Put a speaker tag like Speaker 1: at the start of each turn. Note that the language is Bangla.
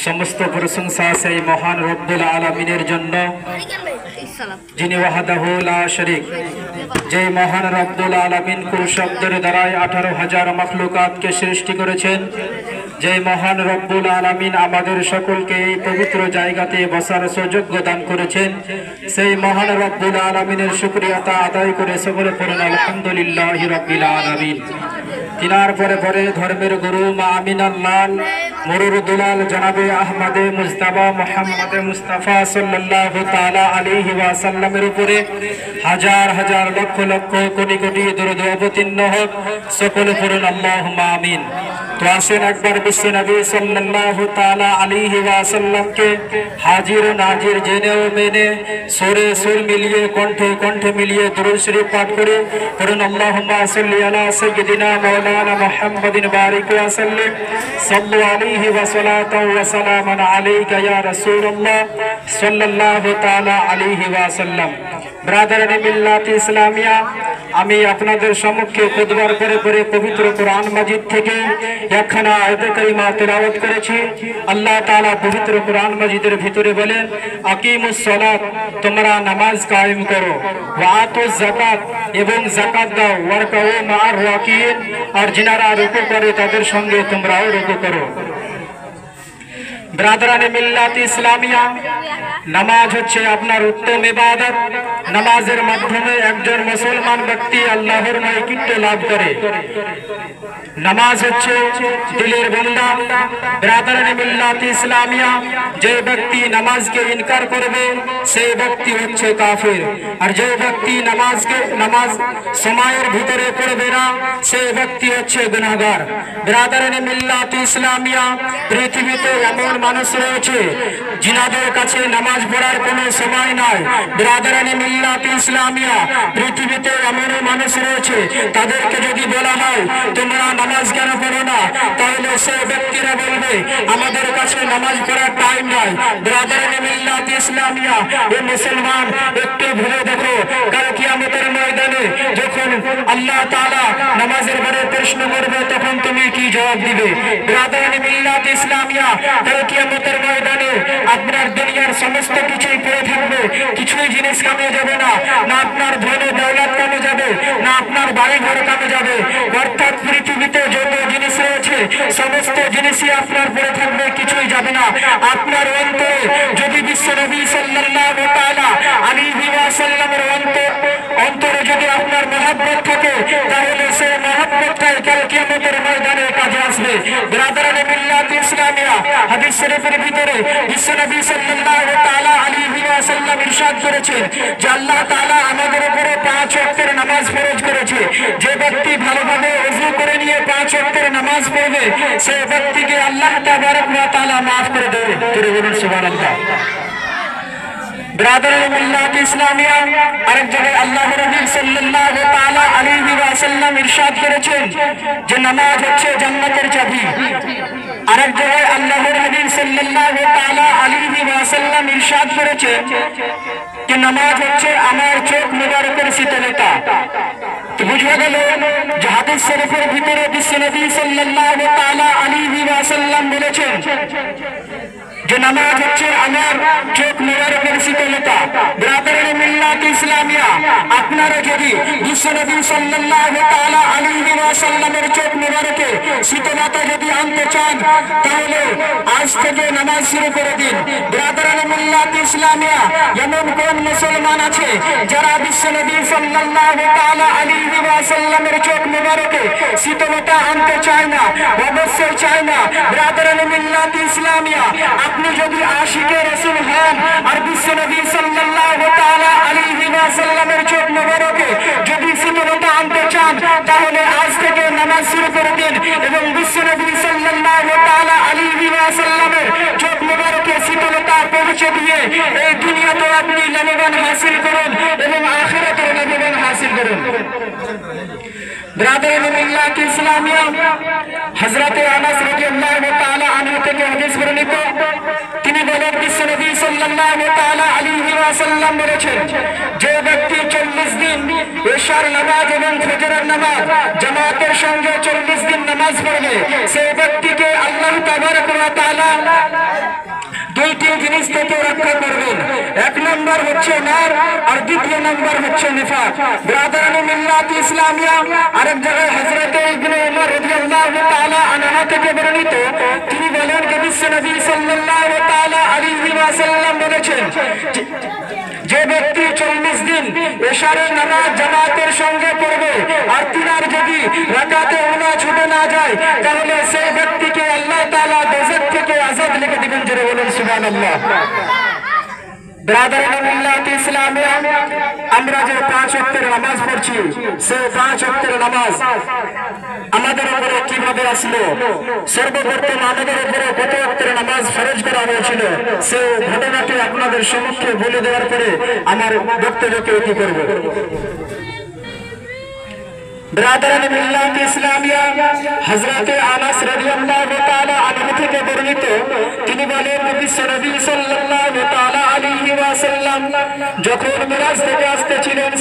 Speaker 1: সমস্ত প্রশংসা সেই মহান রব্বুল আলামিনের জন্য, যিনি ওয়াহদাহু লা শরীক। যে মহান রব্বুল আলামিন কুল শব্দের দ্বারাই 18,000 মাখলুকাতকে সৃষ্টি করেছেন, যে মহান রব্বুল আলামিন আমাদের সকলকে এই পবিত্র জায়গাতে বসার সৌভাগ্য দান করেছেন, সেই মহান রব্বুল আলামিনের শুকরিয়া আদায় করে সকলে পড়ুন আলহামদুলিল্লাহি রাব্বিল আলামিন। তিনার পরে পরে ধর্মের গুরু মা আমিনার লাল মরুর দুলাল জনাবে আহমদে মুস্তাফা মুহাম্মদে মুস্তাফা সাল্লাল্লাহু তাআলা আলাইহি ওয়াসাল্লামের উপরে হাজার হাজার লক্ষ লক্ষ কোটি কোটি দরুদ অবতীর্ণ হোক। সকলে পড়ুন আল্লাহুম্মা আমিন। তো আসেন একবার বিশ্ব নবী সাল্লাল্লাহু তাআলা আলাইহি ওয়াসাল্লামকে হাজির ও নাজির জেনে ও মেনে সুরে সুর মিলিয়ে কণ্ঠে কণ্ঠে মিলিয়ে দুরূদ শরীফ পাঠ করে পড়ুন আল্লাহুম্মা সাল্লি আলা সাইয়্যিদিনা মাওলানা মুহাম্মাদিন বারিক ওয়া সাল্লিম সাল্লু আলাইহি ওয়া সালাতাও ওয়া সালামান আলাইকা ইয়া রাসূলুল্লাহ সাল্লাল্লাহু তাআলা আলাইহি ওয়া সাল্লাম। ব্রাদারানি মিল্লাত ইসলামিয়া, আমি আপনাদের সম্মুখে খুতবার করে করে পবিত্র কোরআন মাজিদ থেকে একখানা আয়াতে কারিমা তেলাওয়াত করেছি। আল্লাহ তাআলা পবিত্র কোরআন মাজিদের ভিতরে বলেন, আকিমুস সালাত, তোমরা নামাজ কায়েম করো, ওয়া আতুজ যাকাত, এবং যাকাত দাও, ওয়ারকাউ মা'আর রাকিন, আর যিনারা রুকু করে তাদের সঙ্গে তোমরাও রুকু করো। ব্রাদারানে মিল্লাত ইসলামিয়া, নামাজ হচ্ছে আপনার উত্তম ইবাদত। নামাজের মাধ্যমে একজন মুসলমান ব্যক্তি আল্লাহর নৈকট্য লাভ করে। নামাজ হচ্ছে দিলের বন্দা। ব্রাদারানে মিল্লাত ইসলামিয়া, যে ব্যক্তি নামাজকে ইনকার করবে সেই ব্যক্তি হচ্ছে কাফির, আর যে ব্যক্তি নামাজ সময়ের ভিতরে পড়বে না সেই ব্যক্তি হচ্ছে গুনাহগার। ব্রাদারানে মিল্লাত ইসলামিয়া, পৃথিবীতে এমন মানুষ রয়েছে যিনাদের কাছে নামাজ পড়ার কোনো সময় নাই। ব্রাদারানি মিল্লাত ইসলামিয়া, পৃথিবীতে এমন মানুষ রয়েছে তাদেরকে যদি বলা হয় তোমরা নামাজ কেন পড়ো না, তাহলে সেই ব্যক্তিরা বলবে আমাদের কাছে নামাজ পড়ার টাইম নাই। ব্রাদারানি মিল্লাত ইসলামিয়া, এই মুসলমান একটু ভেবে দেখো, কাল কিয়ামতের ময়দানে যখন আল্লাহ তাআলা নামাজের বারে প্রশ্ন করবে তখন তুমি কি জবাব দিবে? ব্রাদারানি মিল্লাত ইসলামিয়া, কাল কিয়ামতের ময়দানে আপনার দুনিয়ার সমস্ত কিছুই পড়ে থাকবে, কিছুই জিনিস কামে যাবে না, না আপনার ধন দৌলত কামে যাবে, না আপনার বাড়ি ঘর কামে যাবে। অর্থাৎ পৃথিবীতে যত জিনিস রয়েছে সমস্ত জিনিসই আপনার পড়ে থাকবে, কিছুই যাবে না। আপনার অন্তরে যদি বিশ্ব নবী সাল্লাল্লাহু তাআলা আলাইহি ওয়াসাল্লামের অন্তরে যদি আপনার মহব্বত থাকে তাহলে সেই মহব্বতটাই কাল কিয়ামতের ময়দানে কাজে আসবে। ব্রাদারানে মিল্লাত ইসলামিয়া, হাদিস শরীফের ভিতরে বিশ্ব নবী সাল্লাল্লাহু তাআলা আলাইহি ওয়াসাল্লাম ইরশাদ করেছেন যে আল্লাহ তাআলা আমাদের উপরে 5 ওয়াক্তের নামাজ ফরজ করেছে। যে ব্যক্তি ভালোভাবে ওযু করে নিয়ে 5 ওয়াক্তের নামাজ পড়বে সেই ব্যক্তিকে আল্লাহ তাবারক ওয়া তাআলা maaf করে দেবে। বলুন সুবহানাল্লাহ। ব্রাদারানি মিল্লাত ইসলামিয়া, আরেক জায়গায় আল্লাহর নবী সাল্লাল্লাহু তাআলা আলাইহি ওয়াসাল্লাম ইরশাদ করেছেন যে নামাজ হচ্ছে জান্নাতের চাবি। আরেক জায়গায় আল্লাহর নবী সাল্লাল্লাহু তাআলা আলাইহি ওয়াসাল্লাম ইরশাদ করেছেন যে নামাজ হচ্ছে আমার চোখ মুবারকের শীতলতা। তো বুঝা গেল যে হাদিস শরীফের ভিতরে বিশ্ব নবী সাল্লাল্লাহু তাআলা আলাইহি ওয়াসাল্লাম বলেছেন যে নামাজ হচ্ছে আমার চোখ মুবারকের শীতলতা। ব্রাদারানি মিল্লাত ইসলামিয়া, আপনারা যদি বিশ্ব নবী সাল্লাল্লাহু তাআলা আলাইহি ওয়াসাল্লামের চোখ মুবারকের শীতলতা যদি আনতে চান তাহলে আজ থেকে নামাজ শুরু করে দিন। ব্রাদারানি মিল্লাত ইসলামিয়া, এমন কোন মুসলমান আছে যারা বিশ্ব নবী সাল্লাল্লাহু তাআলা আলাইহি ওয়াসাল্লামের চোখ মুবারকে শীতলতা আনতে চায় না? অবশ্যই চায় না। ব্রাদারানি মিল্লাত ইসলামিয়া, আপনি যদি আশিকে রাসূল হন আর বিশ্ব নবী সাল্লাল্লাহু তাআলা আলাইহি ওয়াসাল্লামের চোখ মুবারকে যদি শীতলতা আনতে চান তাহলে আজ থেকে নামাজ শুরু করে দিন এবং বিশ্ব নবী সাল্লাল্লাহু তাআলা আলাইহি ওয়াসাল্লামের চোখ মুবারকে শীতলতা পৌঁছে দিয়ে এই দুনিয়াতে আপনি লাভবান হাসিল করুন এবং আখিরাতেও লাভবান হাসিল করুন। ব্রাদারানি মিল্লাত ইসলামিয়া, হযরত আনাস রাদিয়াল্লাহু তাআলা আনহু থেকে হাদিস বর্ণিত, তিনি বলেন বিশ্ব নবী সাল্লাল্লাহু তাআলা আলাইহি ওয়াসাল্লাম বলেছেন যে ব্যক্তি 40 দিন ইশার নামাজ এবং ফজরের নামাজ জামাতের সঙ্গে 40 দিন নামাজ পড়বে সেই ব্যক্তিকে আল্লাহ তাবারক ওয়া তাআলা জিনিস থেকে রক্ষা করবেন। এক নম্বর হচ্ছে নার, আর দ্বিতীয় নম্বর হচ্ছে নিফাক। ব্রাদারানি মিল্লাত ইসলামিয়া আরেক জায়গায় হযরত ইবনে উমর রাদিয়াল্লাহু তাআলা আনহু থেকে বর্ণিত, তিনি বলেন যে বিশ্বনবী সাল্লাল্লাহু তাআলা আলাইহি ওয়াসাল্লাম বলেছেন, যে ব্যক্তি 40 দিন এশারের নামাজ জামাতের সঙ্গে পড়বে আর তিনার যদি রাকাতে উলা ছুটে না যায়, তাহলে সেই ব্যক্তিকে আল্লাহ তাআলা দোজখ থেকে আযাব লিখে দিবেন। জোরে বলুন সুবহানাল্লাহ। ব্রাদারানি মিল্লাত ইসলামিয়া, আমরা যে 5 ওয়াক্তের নামাজ পড়ছি, সেই 5 ওয়াক্তের নামাজ আমাদের উপরে কিভাবে আসলো, সর্বপ্রথম আমাদের উপরে কত ওয়াক্তের নামাজ ফরজ করা হয়েছিল, সেই ঘটনাটি আপনাদের সম্মুখে বলে দেওয়ার পরে আমার বক্তব্যকে এগিয়ে করব। ব্রাদারানি মিল্লাত ইসলামিয়া হযরত আনাস রাদিয়াল্লাহু তাআলা আনহু থেকে বর্ণিত, তিনি বলেন বিশ্বনবী সাল্লাল্লাহু তাআলা আলাইহি ওয়াসাল্লাম যখন মিরাজ থেকে আসতেছিলেন